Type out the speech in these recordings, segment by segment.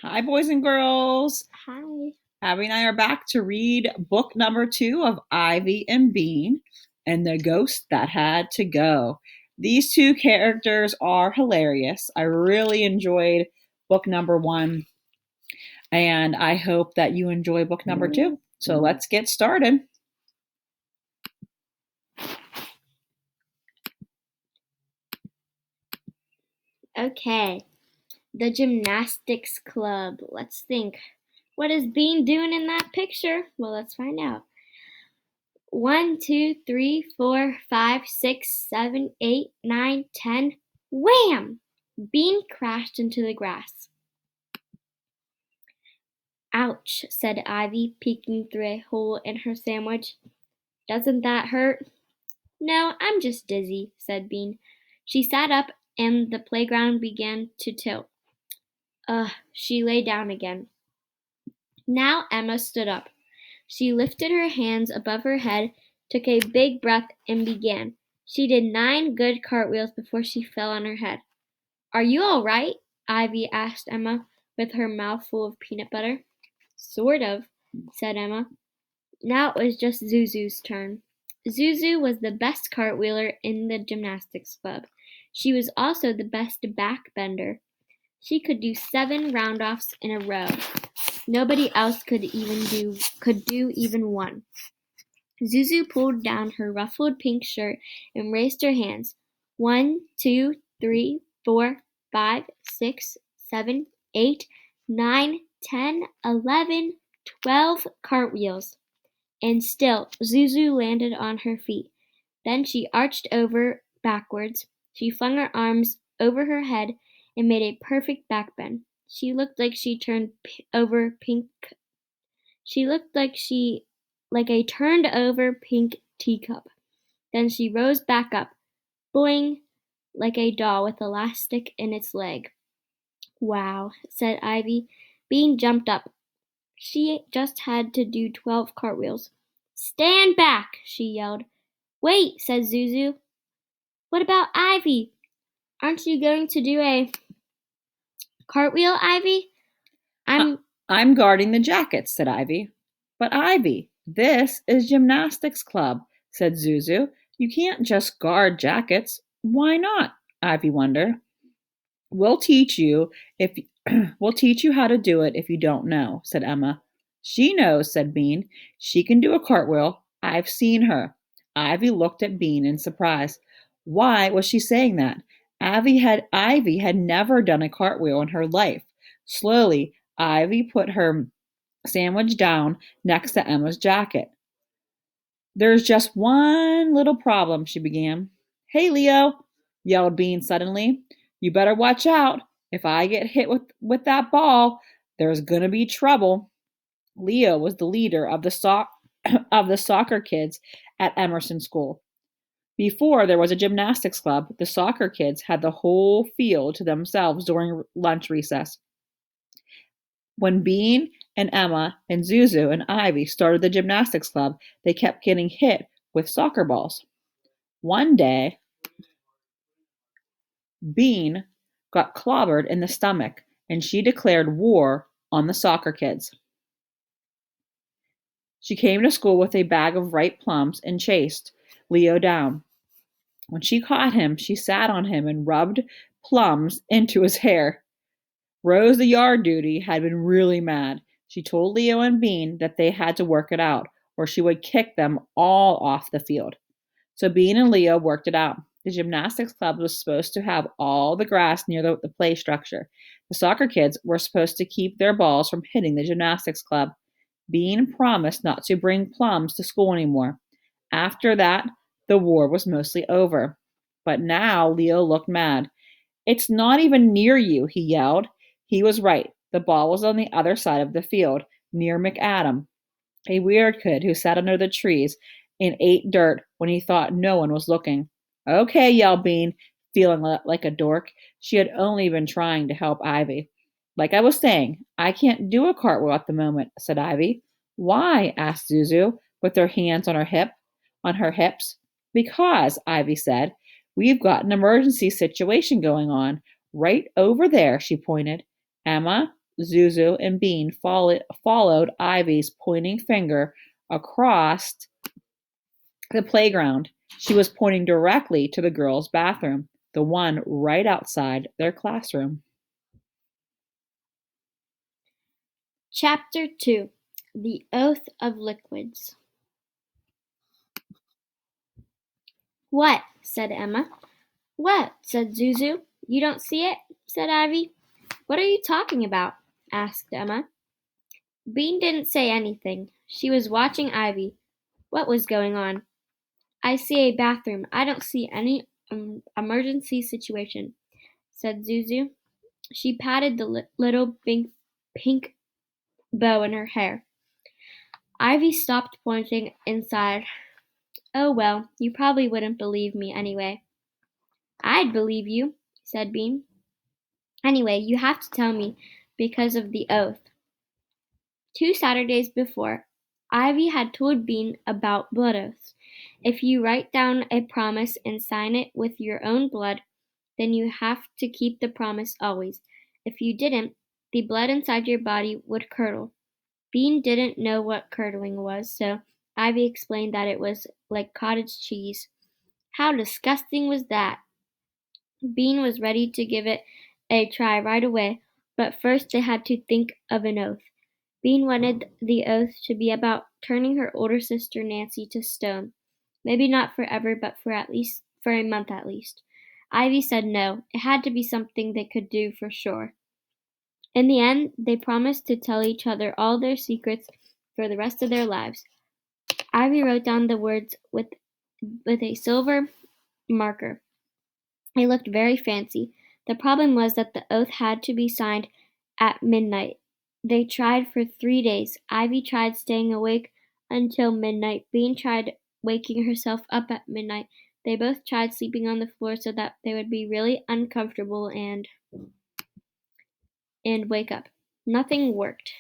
Hi, boys and girls. Hi. Abby and I are back to read book number 2 of Ivy and Bean and the Ghost That Had to Go. These two characters are hilarious. I really enjoyed book number 1, and I hope that you enjoy book number 2. So let's get started. Okay. The gymnastics club. Let's think. What is Bean doing in that picture? Well, let's find out. 1, 2, 3, 4, 5, 6, 7, 8, 9, 10. Wham! Bean crashed into the grass. Ouch, said Ivy, peeking through a hole in her sandwich. Doesn't that hurt? No, I'm just dizzy, said Bean. She sat up and the playground began to tilt. She lay down again. Now Emma stood up. She lifted her hands above her head, took a big breath, and began. She did 9 good cartwheels before she fell on her head. Are you all right? Ivy asked Emma, with her mouth full of peanut butter. Sort of, said Emma. Now it was just Zuzu's turn. Zuzu was the best cartwheeler in the gymnastics club. She was also the best backbender. She could do 7 roundoffs in a row. Nobody else could do even one. Zuzu pulled down her ruffled pink shirt and raised her hands. 1, 2, 3, 4, 5, 6, 7, 8, 9, 10, 11, 12 cartwheels. And still Zuzu landed on her feet. Then she arched over backwards. She flung her arms over her head and made a perfect backbend. She looked like she turned over pink. She looked like a turned over pink teacup. Then she rose back up, boing, like a doll with elastic in its leg. Wow, said Ivy. Bean jumped up. She just had to do 12 cartwheels. Stand back, she yelled. Wait, said Zuzu. What about Ivy? Aren't you going to do a cartwheel, Ivy? I- I'm I'm guarding the jackets, said Ivy. But Ivy, this is gymnastics club, said Zuzu. You can't just guard jackets. Why not? Ivy wondered. We'll teach you if we'll teach you how to do it if you don't know, said Emma. She knows, said Bean. She can do a cartwheel. I've seen her. Ivy looked at Bean in surprise. Why was she saying that? Ivy had never done a cartwheel in her life. Slowly, Ivy put her sandwich down next to Emma's jacket. There's just one little problem, she began. Hey, Leo, yelled Bean suddenly. You better watch out. If I get hit with that ball, there's gonna be trouble. Leo was the leader of of the soccer kids at Emerson School. Before there was a gymnastics club, the soccer kids had the whole field to themselves during lunch recess. When Bean and Emma and Zuzu and Ivy started the gymnastics club, they kept getting hit with soccer balls. One day, Bean got clobbered in the stomach and she declared war on the soccer kids. She came to school with a bag of ripe plums and chased Leo down. When she caught him, she sat on him and rubbed plums into his hair. Rose, the yard duty, had been really mad. She told Leo and Bean that they had to work it out, or she would kick them all off the field. So Bean and Leo worked it out. The gymnastics club was supposed to have all the grass near the play structure. The soccer kids were supposed to keep their balls from hitting the gymnastics club. Bean promised not to bring plums to school anymore. After that, the war was mostly over. But now Leo looked mad. It's not even near you, he yelled. He was right. The ball was on the other side of the field, near McAdam, a weird kid who sat under the trees and ate dirt when he thought no one was looking. Okay, yelled Bean, feeling like a dork. She had only been trying to help Ivy. Like I was saying, I can't do a cartwheel at the moment, said Ivy. Why? Asked Zuzu, with her hands on her hips. Because, Ivy said, we've got an emergency situation going on. Right over there, she pointed. Emma, Zuzu and Bean followed Ivy's pointing finger across the playground. She was pointing directly to the girls' bathroom, the one right outside their classroom. Chapter 2. The Oath of Liquids. What? Said Emma. What? Said Zuzu. You don't see it? Said Ivy. What are you talking about? Asked Emma. Bean didn't say anything. She was watching Ivy. What was going on? I see a bathroom. I don't see any emergency situation, said Zuzu. She patted the little pink bow in her hair. Ivy stopped pointing and sighed. Oh well, you probably wouldn't believe me anyway. I'd believe you, said Bean. Anyway, you have to tell me because of the oath. 2 Saturdays before, Ivy had told Bean about blood oaths. If you write down a promise and sign it with your own blood, then you have to keep the promise always. If you didn't, the blood inside your body would curdle. Bean didn't know what curdling was, so Ivy explained that it was like cottage cheese. How disgusting was that? Bean was ready to give it a try right away, but first they had to think of an oath. Bean wanted the oath to be about turning her older sister Nancy to stone. Maybe not forever, but for a month at least. Ivy said no. It had to be something they could do for sure. In the end, they promised to tell each other all their secrets for the rest of their lives. Ivy wrote down the words with a silver marker. It looked very fancy. The problem was that the oath had to be signed at midnight. They tried for 3 days. Ivy tried staying awake until midnight. Bean tried waking herself up at midnight. They both tried sleeping on the floor so that they would be really uncomfortable and wake up. Nothing worked.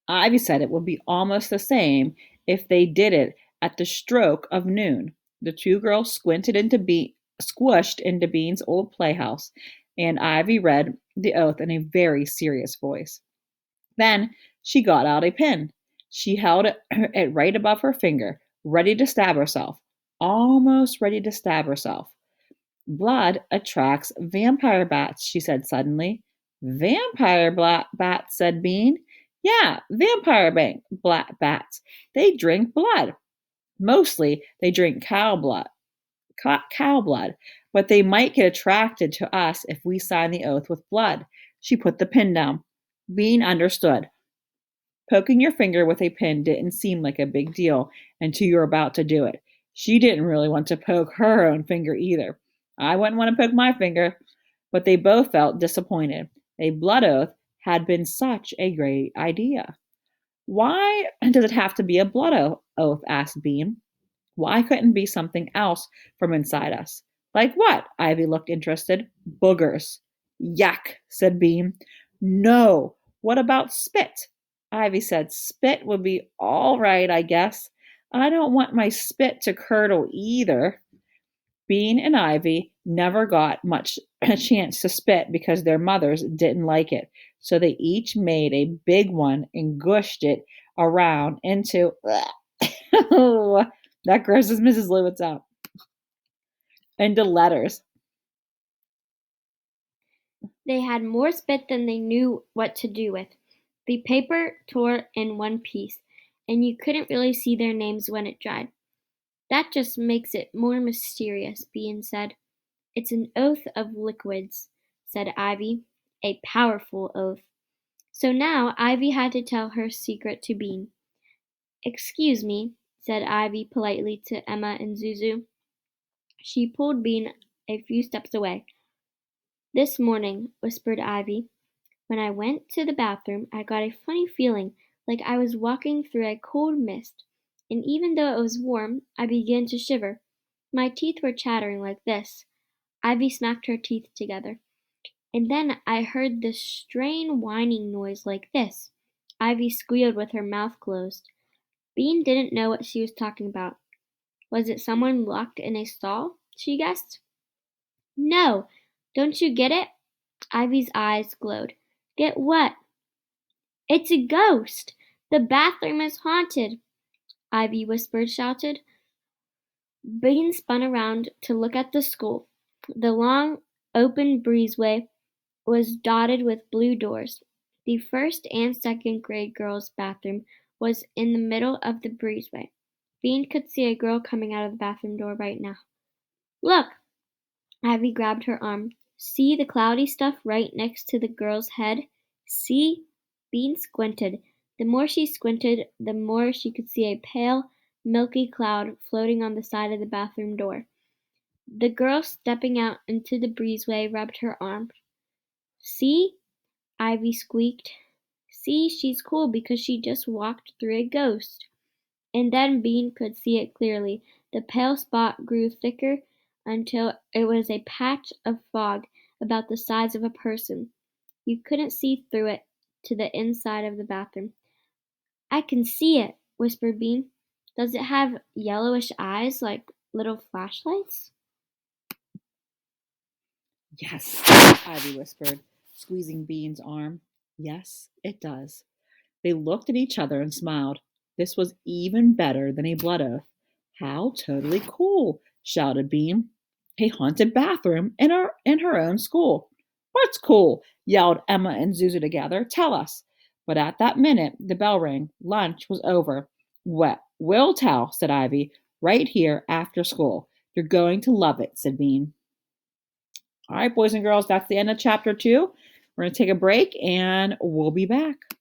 Ivy said it would be almost the same if they did it at the stroke of noon. The two girls squished into Bean's old playhouse, and Ivy read the oath in a very serious voice. Then she got out a pin. She held it right above her finger, ready to stab herself. Almost ready to stab herself. Blood attracts vampire bats, she said suddenly. Vampire bats, said Bean. Yeah, bats. They drink blood. Mostly they drink cow blood, but they might get attracted to us if we sign the oath with blood. She put the pin down. Bean understood. Poking your finger with a pin didn't seem like a big deal until you were about to do it. She didn't really want to poke her own finger either. I wouldn't want to poke my finger, but they both felt disappointed. A blood oath had been such a great idea. Why does it have to be a blood oath? Asked Bean. Why couldn't it be something else from inside us? Like what? Ivy looked interested. Boogers. Yuck, said Bean. No. What about spit? Ivy said spit would be all right, I guess. I don't want my spit to curdle either. Bean and Ivy never got much a chance to spit because their mothers didn't like it. So they each made a big one and gushed it around into that grosses Mrs. Lewis out. Into letters. They had more spit than they knew what to do with. The paper tore in one piece, and you couldn't really see their names when it dried. That just makes it more mysterious, Bean said. It's an oath of liquids, said Ivy. A powerful oath. So now Ivy had to tell her secret to Bean. Excuse me, said Ivy politely to Emma and Zuzu. She pulled Bean a few steps away. This morning, whispered Ivy, when I went to the bathroom, I got a funny feeling like I was walking through a cold mist, and even though it was warm, I began to shiver. My teeth were chattering like this. Ivy smacked her teeth together. And then I heard this strange whining noise like this. Ivy squealed with her mouth closed. Bean didn't know what she was talking about. Was it someone locked in a stall? She guessed. No! Don't you get it? Ivy's eyes glowed. Get what? It's a ghost! The bathroom is haunted! Ivy whispered shouted. Bean spun around to look at the school. The long, open breezeway was dotted with blue doors. The first and second grade girls' bathroom was in the middle of the breezeway. Bean could see a girl coming out of the bathroom door right now. Look! Ivy grabbed her arm. See the cloudy stuff right next to the girl's head? See? Bean squinted. The more she squinted, the more she could see a pale, milky cloud floating on the side of the bathroom door. The girl stepping out into the breezeway rubbed her arm. See? Ivy squeaked. See, she's cool because she just walked through a ghost. And then Bean could see it clearly. The pale spot grew thicker until it was a patch of fog about the size of a person. You couldn't see through it to the inside of the bathroom. I can see it, whispered Bean. Does it have yellowish eyes like little flashlights? Yes, Ivy whispered, squeezing Bean's arm. Yes, it does. They looked at each other and smiled. This was even better than a blood oath. How totally cool, shouted Bean. A haunted bathroom in her own school. What's cool? Yelled Emma and Zuzu together. Tell us. But at that minute, the bell rang. Lunch was over. We'll tell, said Ivy, right here after school. You're going to love it, said Bean. All right, boys and girls, that's the end of chapter 2. We're going to take a break and we'll be back.